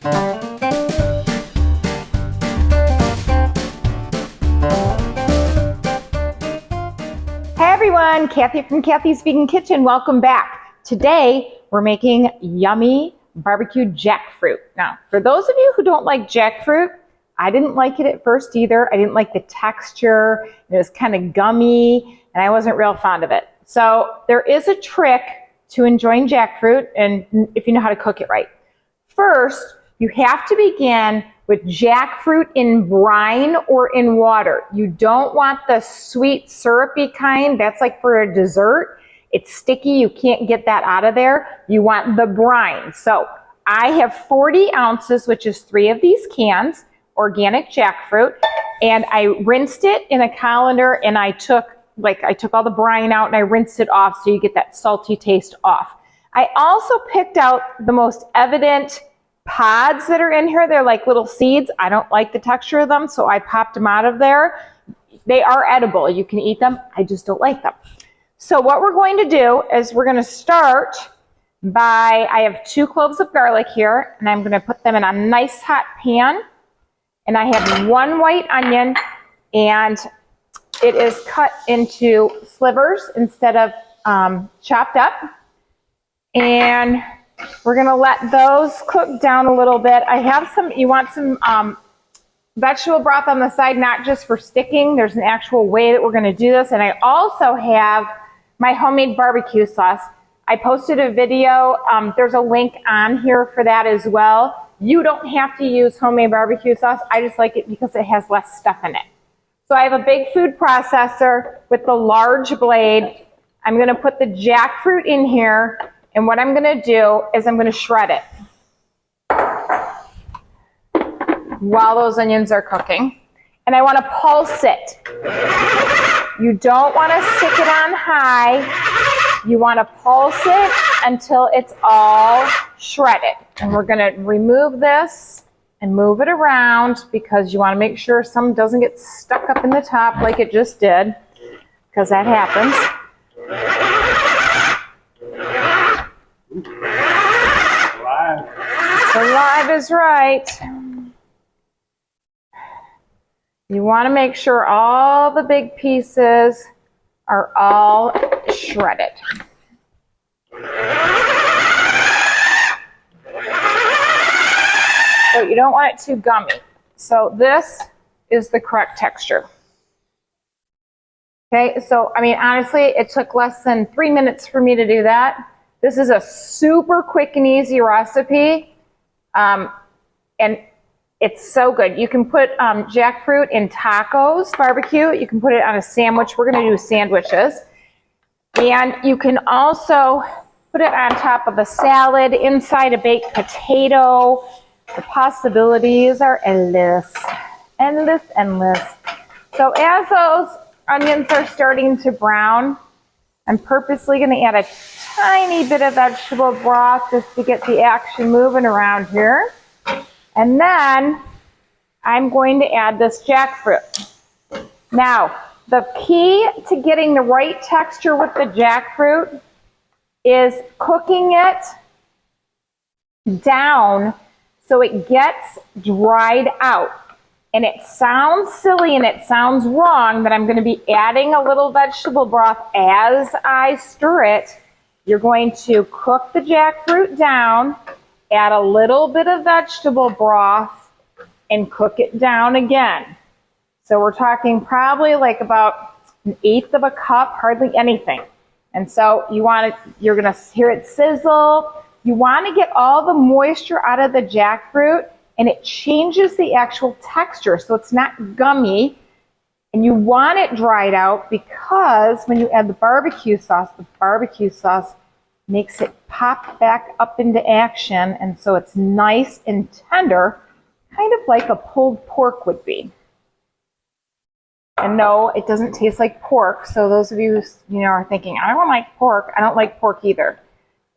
Everyone, Kathy from Kathy's Vegan Kitchen. Welcome back. Today we're making yummy barbecue jackfruit. Now, for those of you who don't like jackfruit, I didn't like it at first either. I didn't like the texture. It was kind of gummy and I wasn't real fond of it. So there is a trick to enjoying jackfruit, and if you know how to cook it right. First, you have to begin with jackfruit in brine or in water. You don't want the sweet syrupy kind. That's like for a dessert. It's sticky. You can't get that out of there. You want the brine. So I have 40 ounces, which is 3 of these cans, organic jackfruit. And I rinsed it in a colander, and I took all the brine out and I rinsed it off so you get that salty taste off. I also picked out the most evident pods that are in here. They're like little seeds. I don't like the texture of them, so I popped them out of there. They are edible. You can eat them. I just don't like them. So what we're going to do is we're going to start by, I have 2 cloves of garlic here, and I'm going to put them in a nice hot pan. And I have 1 white onion, and it is cut into slivers instead of chopped up. And we're going to let those cook down a little bit. I have you want some vegetable broth on the side, not just for sticking. There's an actual way that we're going to do this. And I also have my homemade barbecue sauce. I posted a video. There's a link on here for that as well. You don't have to use homemade barbecue sauce. I just like it because it has less stuff in it. So I have a big food processor with the large blade. I'm going to put the jackfruit in here. And what I'm going to do is I'm going to shred it while those onions are cooking. And I want to pulse it. You don't want to stick it on high. You want to pulse it until it's all shredded. And we're going to remove this and move it around because you want to make sure some doesn't get stuck up in the top like it just did, because that happens. Alive is right. You want to make sure all the big pieces are all shredded. But you don't want it too gummy. So this is the correct texture. Okay, so I mean, honestly, it took less than 3 minutes for me to do that. This is a super quick and easy recipe, and it's so good. You can put jackfruit in tacos, barbecue. You can put it on a sandwich. We're going to do sandwiches. And you can also put it on top of a salad, inside a baked potato. The possibilities are endless, endless, endless. So as those onions are starting to brown, I'm purposely going to add a tiny bit of vegetable broth just to get the action moving around here. And then I'm going to add this jackfruit. Now, the key to getting the right texture with the jackfruit is cooking it down so it gets dried out. And it sounds silly and it sounds wrong that I'm going to be adding a little vegetable broth as I stir it. You're going to cook the jackfruit down, add a little bit of vegetable broth, and cook it down again. So we're talking probably like about 1/8 of a cup, hardly anything. And so you're going to hear it sizzle. You want to get all the moisture out of the jackfruit, and it changes the actual texture so it's not gummy. And you want it dried out because when you add the barbecue sauce makes it pop back up into action, and so it's nice and tender, kind of like a pulled pork would be. And no, it doesn't taste like pork. So those of you who are thinking, I don't like pork, I don't like pork either.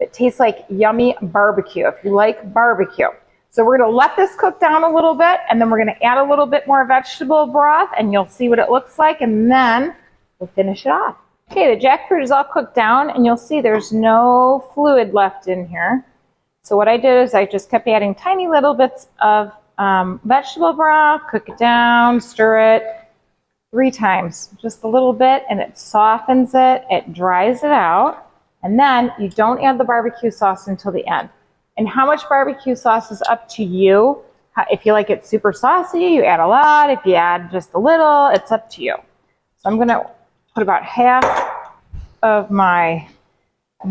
It tastes like yummy barbecue, if you like barbecue. So we're going to let this cook down a little bit, and then we're going to add a little bit more vegetable broth, and you'll see what it looks like, and then we'll finish it off. Okay, the jackfruit is all cooked down, and you'll see there's no fluid left in here. So what I did is I just kept adding tiny little bits of vegetable broth, cook it down, stir it 3 times, just a little bit, and it softens it, it dries it out, and then you don't add the barbecue sauce until the end. And how much barbecue sauce is up to you. If you like it super saucy, you add a lot. If you add just a little, it's up to you. So I'm gonna put about half of my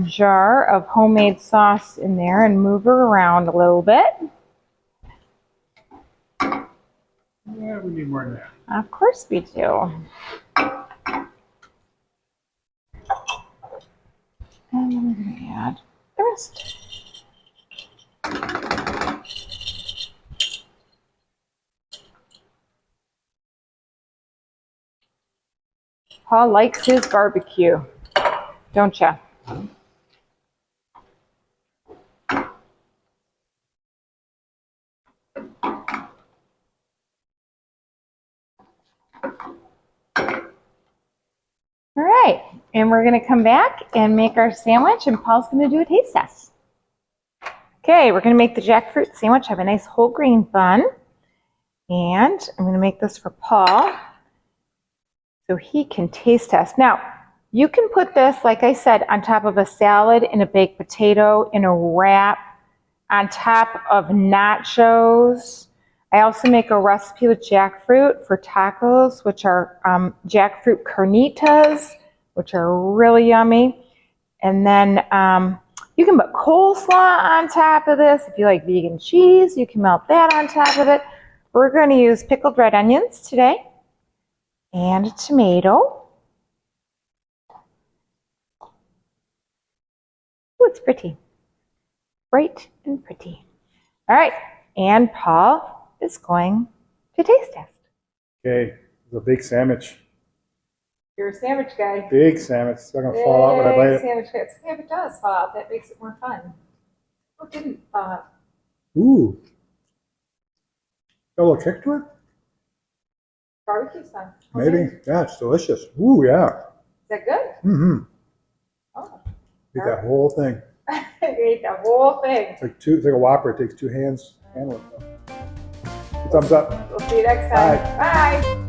jar of homemade sauce in there and move her around a little bit. Yeah, we need more than that. Of course we do. And then we're going to add the rest. Paul likes his barbecue, don't you? All right, and we're gonna come back and make our sandwich, and Paul's gonna do a taste test. Okay, we're gonna make the jackfruit sandwich. I have a nice whole grain bun, and I'm gonna make this for Paul so he can taste test. Now, you can put this, like I said, on top of a salad, in a baked potato, in a wrap, on top of nachos. I also make a recipe with jackfruit for tacos, which are jackfruit carnitas, which are really yummy. And then you can put coleslaw on top of this. If you like vegan cheese, you can melt that on top of it. We're going to use pickled red onions today and a tomato. Oh, it's pretty. Bright and pretty. All right, and Paul is going to taste test. Okay, it's a big sandwich. You're a sandwich guy. Big sandwich. It's not going to fall out when I bite it. Sandwich guy. Yeah, if it does fall out, that makes it more fun. Oh, it didn't fall out. Ooh. Got a little kick to it? Barbecue sauce. Maybe. Yeah, it's delicious. Ooh, yeah. Is that good? Mm-hmm. Oh. Eat that whole thing. You ate the whole thing. It's like a Whopper. It takes 2 hands to handle it. Thumbs up. We'll see you next time. Bye. Bye.